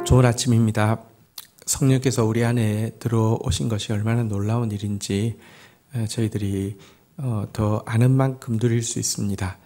좋은 아침입니다. 성령께서 우리 안에 들어오신 것이 얼마나 놀라운 일인지 저희들이 더 아는 만큼 누릴 수 있습니다.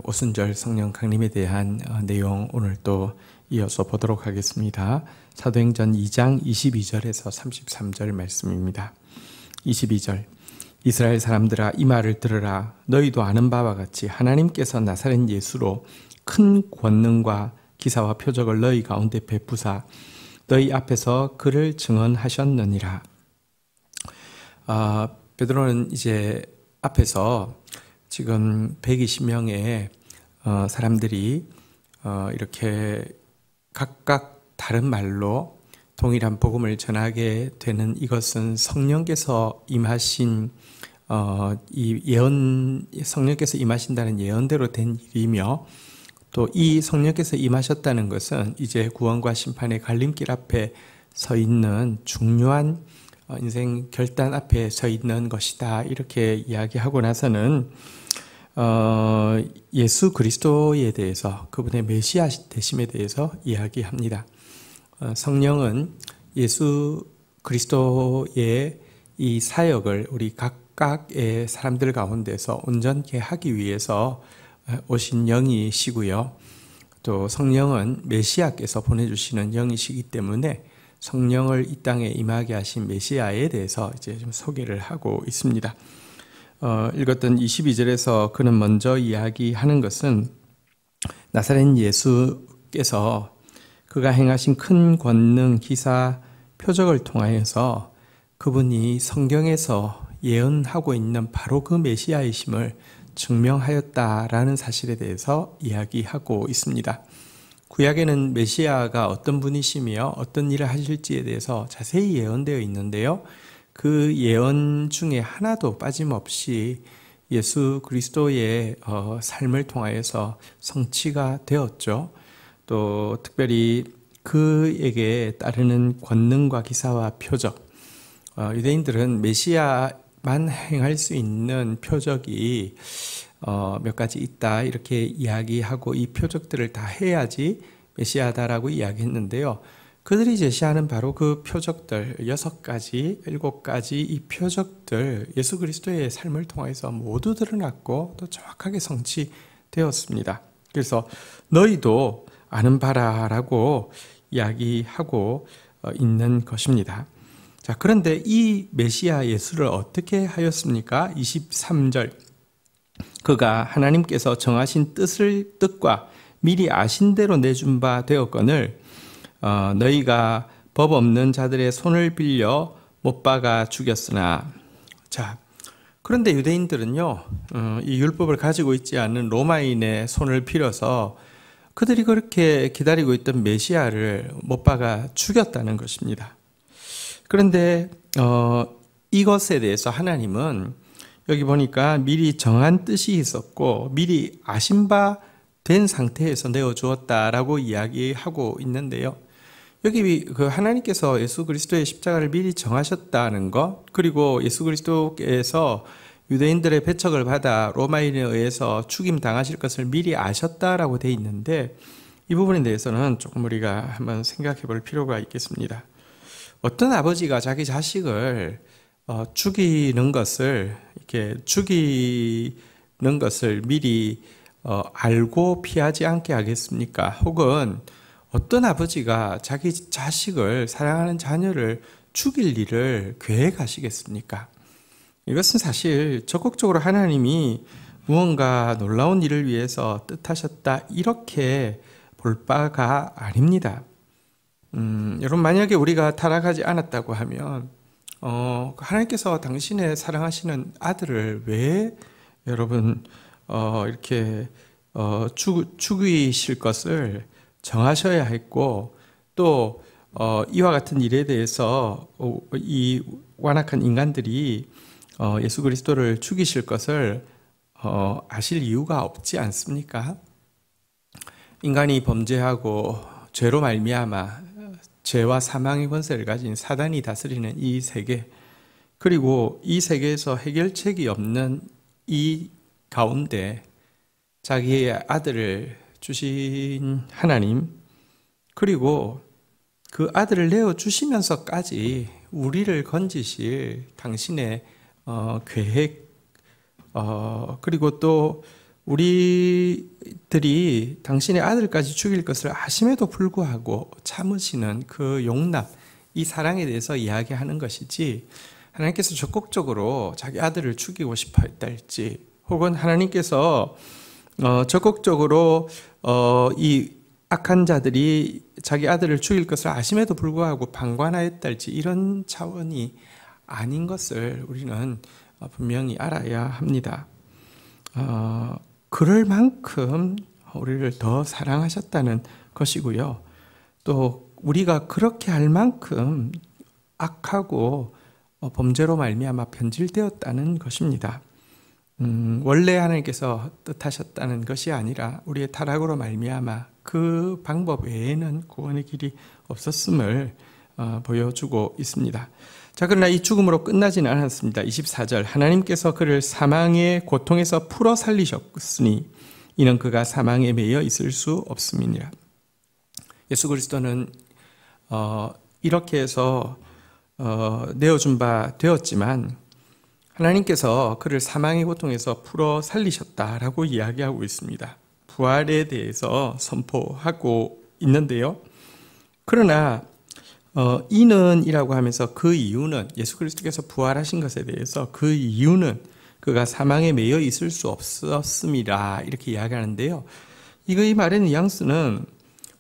오순절 성령 강림에 대한 내용 오늘 또 이어서 보도록 하겠습니다. 사도행전 2장 22절에서 33절 말씀입니다. 22절 이스라엘 사람들아 이 말을 들으라. 너희도 아는 바와 같이 하나님께서 나사렛 예수로 큰 권능과 기사와 표적을 너희 가운데 베푸사 너희 앞에서 그를 증언하셨느니라. 베드로는 이제 앞에서 지금 120명의 사람들이 이렇게 각각 다른 말로 동일한 복음을 전하게 되는 이것은 성령께서 임하신 이 예언, 성령께서 임하신다는 예언대로 된 일이며, 또 이 성령께서 임하셨다는 것은 이제 구원과 심판의 갈림길 앞에 서 있는 중요한 인생 결단 앞에 서 있는 것이다, 이렇게 이야기하고 나서는 예수 그리스도에 대해서, 그분의 메시아 되심에 대해서 이야기합니다. 성령은 예수 그리스도의 이 사역을 우리 각각의 사람들 가운데서 온전케 하기 위해서 오신 영이시고요. 또 성령은 메시아께서 보내주시는 영이시기 때문에 성령을 이 땅에 임하게 하신 메시아에 대해서 이제 좀 소개를 하고 있습니다. 읽었던 22절에서 그는 먼저 이야기하는 것은 나사렛 예수께서 그가 행하신 큰 권능, 기사, 표적을 통하여서 그분이 성경에서 예언하고 있는 바로 그 메시아이심을 증명하였다라는 사실에 대해서 이야기하고 있습니다. 구약에는 메시아가 어떤 분이시며 어떤 일을 하실지에 대해서 자세히 예언되어 있는데요. 그 예언 중에 하나도 빠짐없이 예수 그리스도의 삶을 통하여서 성취가 되었죠. 또 특별히 그에게 따르는 권능과 기사와 표적, 유대인들은 메시아만 행할 수 있는 표적이 몇 가지 있다, 이렇게 이야기하고 이 표적들을 다 해야지 메시아다라고 이야기했는데요. 그들이 제시하는 바로 그 표적들 6가지, 7가지 이 표적들 예수 그리스도의 삶을 통해서 모두 드러났고 또 정확하게 성취되었습니다. 그래서 너희도 아는 바라라고 이야기하고 있는 것입니다. 자, 그런데 이 메시아 예수를 어떻게 하였습니까? 23절 그가 하나님께서 정하신 뜻과 미리 아신 대로 내준 바 되었거늘 너희가 법 없는 자들의 손을 빌려 못 박아 죽였으나. 자, 그런데 유대인들은요, 이 율법을 가지고 있지 않은 로마인의 손을 빌어서 그들이 그렇게 기다리고 있던 메시아를 못 박아 죽였다는 것입니다. 그런데 이것에 대해서 하나님은 여기 보니까 미리 정한 뜻이 있었고 미리 아신 바 된 상태에서 내어주었다라고 이야기하고 있는데요. 여기 그 하나님께서 예수 그리스도의 십자가를 미리 정하셨다는 것, 그리고 예수 그리스도께서 유대인들의 배척을 받아 로마인에 의해서 죽임 당하실 것을 미리 아셨다라고 되어 있는데, 이 부분에 대해서는 조금 우리가 한번 생각해 볼 필요가 있겠습니다. 어떤 아버지가 자기 자식을 죽이는 것을 미리 알고 피하지 않게 하겠습니까? 혹은 어떤 아버지가 자기 자식을, 사랑하는 자녀를 죽일 일을 계획하시겠습니까? 이것은 사실 적극적으로 하나님이 무언가 놀라운 일을 위해서 뜻하셨다, 이렇게 볼 바가 아닙니다. 여러분, 만약에 우리가 타락하지 않았다고 하면 하나님께서 당신의 사랑하시는 아들을 왜 여러분 이렇게 죽이실 것을 정하셔야 했고, 또 이와 같은 일에 대해서 이 완악한 인간들이 예수 그리스도를 죽이실 것을 아실 이유가 없지 않습니까? 인간이 범죄하고 죄로 말미암아 죄와 사망의 권세를 가진 사단이 다스리는 이 세계, 그리고 이 세계에서 해결책이 없는 이 가운데 자기의 아들을 주신 하나님, 그리고 그 아들을 내어주시면서까지 우리를 건지실 당신의 계획, 그리고 또 우리들이 당신의 아들까지 죽일 것을 아심에도 불구하고 참으시는 그 용납, 이 사랑에 대해서 이야기하는 것이지, 하나님께서 적극적으로 자기 아들을 죽이고 싶어 했다 할지, 혹은 하나님께서 적극적으로 이 악한 자들이 자기 아들을 죽일 것을 아심에도 불구하고 방관하였다 할지, 이런 차원이 아닌 것을 우리는 분명히 알아야 합니다. 그럴 만큼 우리를 더 사랑하셨다는 것이고요. 또 우리가 그렇게 할 만큼 악하고 범죄로 말미암아 변질되었다는 것입니다. 원래 하나님께서 뜻하셨다는 것이 아니라 우리의 타락으로 말미암아 그 방법 외에는 구원의 길이 없었음을 보여주고 있습니다. 자, 그러나 이 죽음으로 끝나지는 않았습니다. 24절, 하나님께서 그를 사망의 고통에서 풀어 살리셨으니 이는 그가 사망에 매여 있을 수 없음이니라. 예수 그리스도는 이렇게 해서 내어준 바 되었지만 하나님께서 그를 사망의 고통에서 풀어 살리셨다라고 이야기하고 있습니다. 부활에 대해서 선포하고 있는데요. 그러나 이는 이라고 하면서 그 이유는, 예수 그리스도께서 부활하신 것에 대해서 그 이유는 그가 사망에 매여 있을 수 없었음이라 이렇게 이야기하는데요. 이 말의 뉘앙스는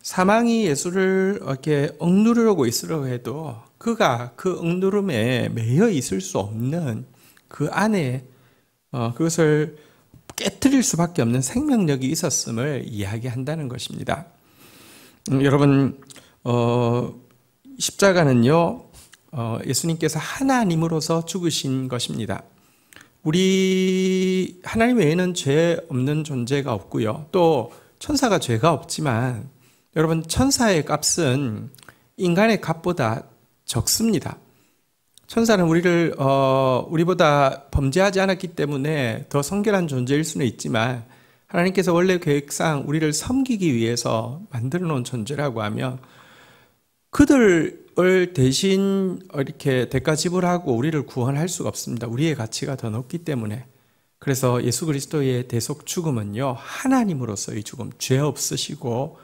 사망이 예수를 이렇게 억누르려고 있으려고 해도 그가 그 억누름에 매여 있을 수 없는 그 안에 그것을 깨트릴 수밖에 없는 생명력이 있었음을 이야기한다는 것입니다. 여러분, 십자가는요, 예수님께서 하나님으로서 죽으신 것입니다. 우리 하나님 외에는 죄 없는 존재가 없고요. 또 천사가 죄가 없지만 여러분, 천사의 값은 인간의 값보다 적습니다. 천사는 우리보다 범죄하지 않았기 때문에 더 성결한 존재일 수는 있지만 하나님께서 원래 계획상 우리를 섬기기 위해서 만들어 놓은 존재라고 하면 그들을 대신 이렇게 대가 지불하고 우리를 구원할 수가 없습니다. 우리의 가치가 더 높기 때문에. 그래서 예수 그리스도의 대속 죽음은요, 하나님으로서의 죽음, 죄 없으시고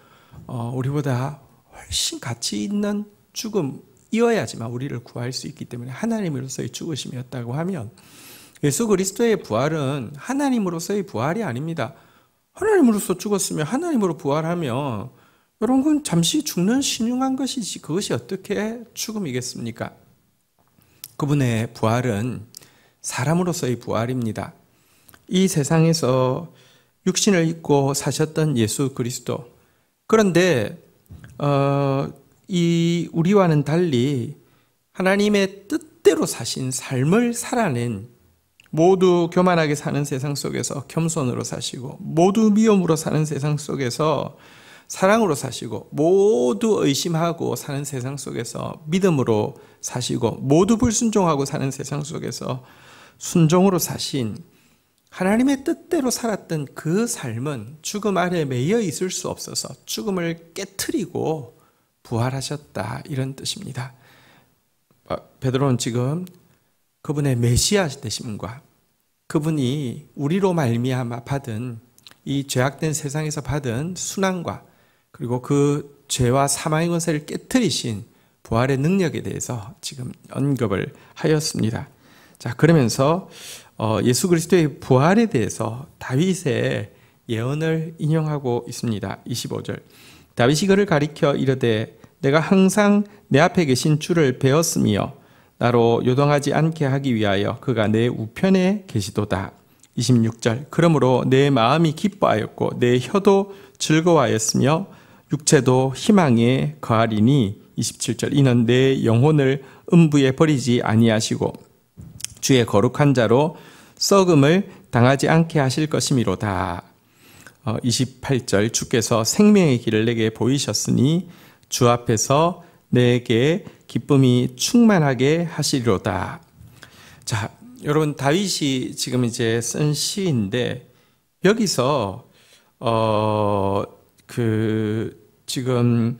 우리보다 훨씬 가치 있는 죽음이어야지만 우리를 구할 수 있기 때문에 하나님으로서의 죽으심이었다고 하면 예수 그리스도의 부활은 하나님으로서의 부활이 아닙니다. 하나님으로서 죽었으면 하나님으로 부활하면 여러분, 그건 잠시 죽는 신용한 것이지 그것이 어떻게 죽음이겠습니까? 그분의 부활은 사람으로서의 부활입니다. 이 세상에서 육신을 입고 사셨던 예수 그리스도, 그런데 이 우리와는 달리 하나님의 뜻대로 사신 삶을 살아낸, 모두 교만하게 사는 세상 속에서 겸손으로 사시고, 모두 미움으로 사는 세상 속에서 사랑으로 사시고, 모두 의심하고 사는 세상 속에서 믿음으로 사시고, 모두 불순종하고 사는 세상 속에서 순종으로 사신 하나님의 뜻대로 살았던 그 삶은 죽음 아래 매여 있을 수 없어서 죽음을 깨트리고 부활하셨다, 이런 뜻입니다. 베드로는 지금 그분의 메시아 되심과 그분이 우리로 말미암아 받은 이 죄악된 세상에서 받은 순환과 그리고 그 죄와 사망의 권세를 깨트리신 부활의 능력에 대해서 지금 언급을 하였습니다. 자, 그러면서 예수 그리스도의 부활에 대해서 다윗의 예언을 인용하고 있습니다. 25절. 다윗이 그를 가리켜 이르되 내가 항상 내 앞에 계신 주를 배웠으며 나로 요동하지 않게 하기 위하여 그가 내 우편에 계시도다. 26절. 그러므로 내 마음이 기뻐하였고 내 혀도 즐거워하였으며 육체도 희망에 거하리니. 27절. 이는 내 영혼을 음부에 버리지 아니하시고 주의 거룩한 자로 썩음을 당하지 않게 하실 것이미로다. 28절. 주께서 생명의 길을 내게 보이셨으니 주 앞에서 내게 기쁨이 충만하게 하시리로다. 자, 여러분, 다윗이 지금 이제 쓴 시인데 여기서 지금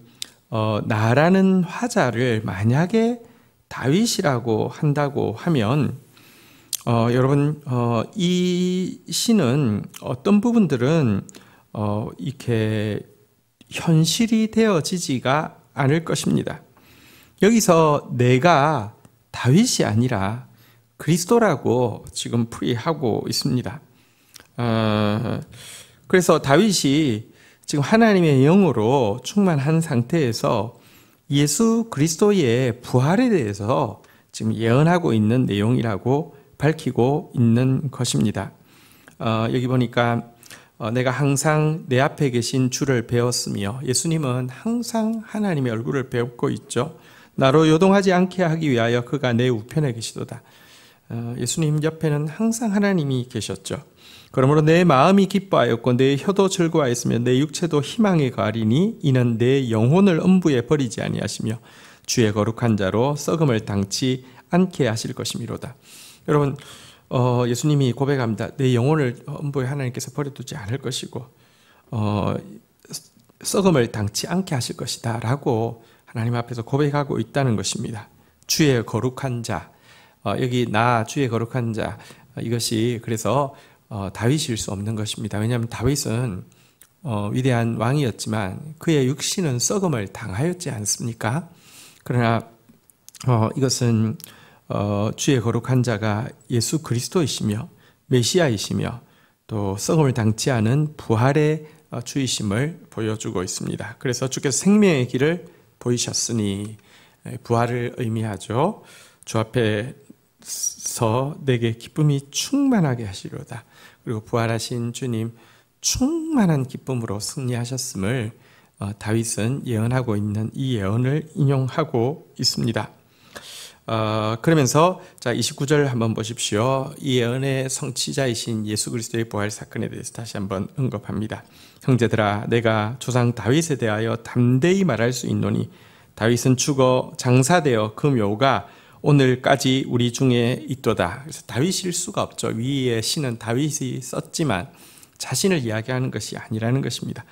나라는 화자를 만약에 다윗이라고 한다고 하면 여러분 이 시는 어떤 부분들은 이렇게 현실이 되어지지가 않을 것입니다. 여기서 내가 다윗이 아니라 그리스도라고 지금 풀이하고 있습니다. 그래서 다윗이 지금 하나님의 영으로 충만한 상태에서 예수 그리스도의 부활에 대해서 지금 예언하고 있는 내용이라고 밝히고 있는 것입니다. 여기 보니까 내가 항상 내 앞에 계신 주를 배웠으며, 예수님은 항상 하나님의 얼굴을 배우고 있죠. 나로 요동하지 않게 하기 위하여 그가 내 우편에 계시도다. 예수님 옆에는 항상 하나님이 계셨죠. 그러므로 내 마음이 기뻐하였고 내 혀도 즐거워하였으며 내 육체도 희망에 거하리니 이는 내 영혼을 음부에 버리지 아니하시며 주의 거룩한 자로 썩음을 당치 않게 하실 것이미로다. 여러분, 예수님이 고백합니다. 내 영혼을 음부에 하나님께서 버려두지 않을 것이고 썩음을 당치 않게 하실 것이다 라고 하나님 앞에서 고백하고 있다는 것입니다. 주의 거룩한 자, 여기 나 주의 거룩한 자, 이것이 그래서 다윗일 수 없는 것입니다. 왜냐하면 다윗은 위대한 왕이었지만 그의 육신은 썩음을 당하였지 않습니까? 그러나 이것은 주의 거룩한 자가 예수 그리스도이시며 메시아이시며 또 썩음을 당치 않은 부활의 주이심을 보여주고 있습니다. 그래서 주께서 생명의 길을 보이셨으니, 부활을 의미하죠. 주 앞에서 내게 기쁨이 충만하게 하시리로다. 그리고 부활하신 주님 충만한 기쁨으로 승리하셨음을 다윗은 예언하고 있는 이 예언을 인용하고 있습니다. 그러면서 자 29절 한번 보십시오. 이 예언의 성취자이신 예수 그리스도의 부활 사건에 대해서 다시 한번 언급합니다. 형제들아, 내가 조상 다윗에 대하여 담대히 말할 수 있노니 다윗은 죽어 장사되어 그 묘가 오늘까지 우리 중에 있도다. 그래서 다윗일 수가 없죠. 위의 시는 다윗이 썼지만 자신을 이야기하는 것이 아니라는 것입니다.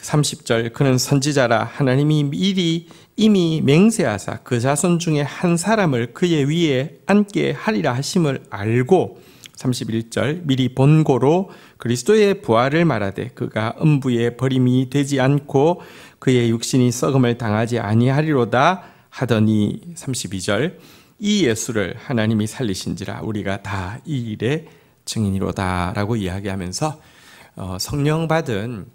30절, 그는 선지자라 하나님이 미리 이미 맹세하사 그 자손 중에 한 사람을 그의 위에 앉게 하리라 하심을 알고, 31절, 미리 본고로 그리스도의 부활을 말하되 그가 음부에 버림이 되지 않고 그의 육신이 썩음을 당하지 아니하리로다 하더니, 32절, 이 예수를 하나님이 살리신지라 우리가 다 이 일의 증인이로다 라고 이야기하면서 성령 받은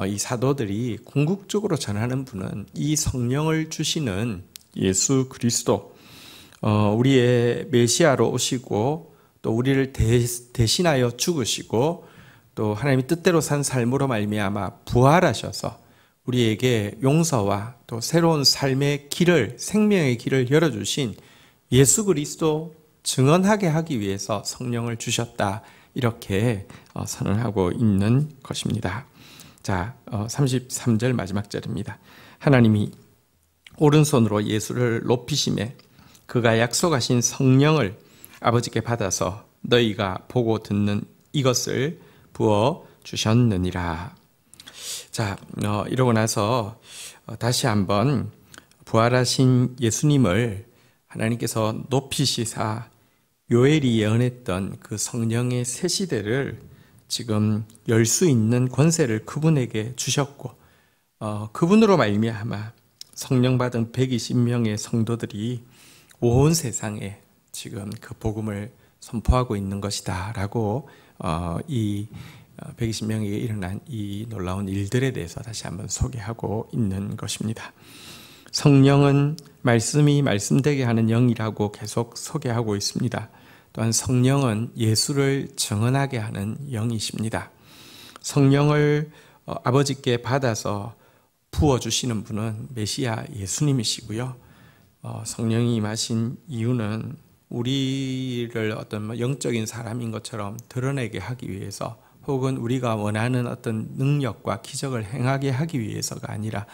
이 사도들이 궁극적으로 전하는 분은 이 성령을 주시는 예수 그리스도, 우리의 메시아로 오시고 또 우리를 대신하여 죽으시고 또 하나님의 뜻대로 산 삶으로 말미암아 부활하셔서 우리에게 용서와 또 새로운 삶의 길을, 생명의 길을 열어주신 예수 그리스도 증언하게 하기 위해서 성령을 주셨다, 이렇게 선언하고 있는 것입니다. 자, 33절 마지막 절입니다. 하나님이 오른손으로 예수를 높이심에 그가 약속하신 성령을 아버지께 받아서 너희가 보고 듣는 이것을 부어 주셨느니라. 자, 이러고 나서 다시 한번 부활하신 예수님을 하나님께서 높이시사 요엘이 예언했던 그 성령의 새 시대를 지금 열 수 있는 권세를 그분에게 주셨고, 그분으로 말미암아 성령 받은 120명의 성도들이 온 세상에 지금 그 복음을 선포하고 있는 것이다 라고 이 120명에게 일어난 이 놀라운 일들에 대해서 다시 한번 소개하고 있는 것입니다. 성령은 말씀이 말씀되게 하는 영이라고 계속 소개하고 있습니다. 또한 성령은 예수를 증언하게 하는 영이십니다. 성령을 아버지께 받아서 부어주시는 분은 메시아 예수님이시고요. 성령이 임하신 이유는 우리를 어떤 영적인 사람인 것처럼 드러내게 하기 위해서, 혹은 우리가 원하는 어떤 능력과 기적을 행하게 하기 위해서가 아니라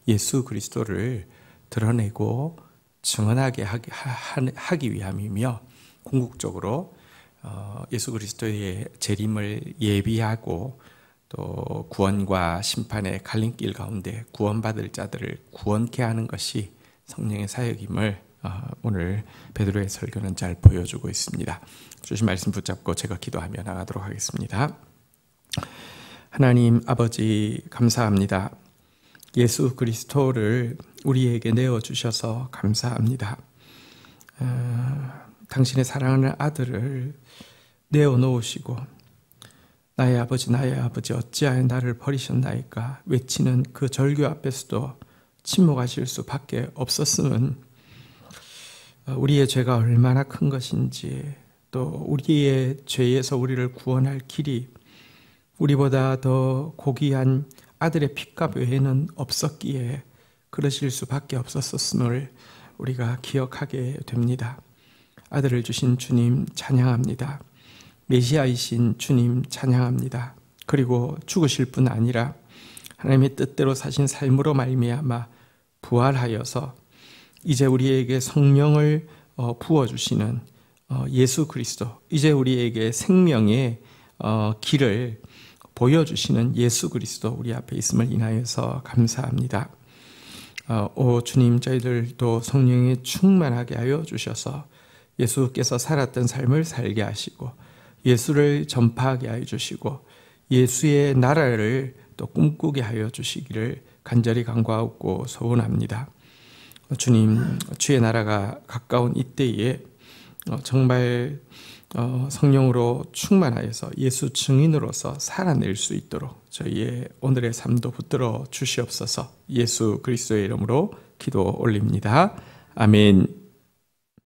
예수 그리스도를 드러내고 증언하게 하기 위함이며, 궁극적으로 예수 그리스도의 재림을 예비하고 또 구원과 심판의 갈림길 가운데 구원받을 자들을 구원케 하는 것이 성령의 사역임을 오늘 베드로의 설교는 잘 보여주고 있습니다. 주신 말씀 붙잡고 제가 기도하며 나가도록 하겠습니다. 하나님 아버지 감사합니다. 예수 그리스도를 우리에게 내어주셔서 감사합니다. 당신의 사랑하는 아들을 내어놓으시고 나의 아버지 어찌하여 나를 버리셨나이까 외치는 그 절규 앞에서도 침묵하실 수밖에 없었음은 우리의 죄가 얼마나 큰 것인지 또 우리의 죄에서 우리를 구원할 길이 우리보다 더 고귀한 아들의 핏값 외에는 없었기에 그러실 수밖에 없었음을 우리가 기억하게 됩니다. 아들을 주신 주님 찬양합니다. 메시아이신 주님 찬양합니다. 그리고 죽으실 뿐 아니라 하나님의 뜻대로 사신 삶으로 말미암아 부활하여서 이제 우리에게 성령을 부어주시는 예수 그리스도, 이제 우리에게 생명의 길을 보여주시는 예수 그리스도 우리 앞에 있음을 인하여서 감사합니다. 오 주님, 저희들도 성령에 충만하게 하여 주셔서 예수께서 살았던 삶을 살게 하시고 예수를 전파하게 하여 주시고 예수의 나라를 또 꿈꾸게 하여 주시기를 간절히 간구하고 소원합니다. 주님, 주의 나라가 가까운 이때에 정말 성령으로 충만하여서 예수 증인으로서 살아낼 수 있도록 저희의 오늘의 삶도 붙들어 주시옵소서. 예수 그리스도의 이름으로 기도 올립니다. 아멘.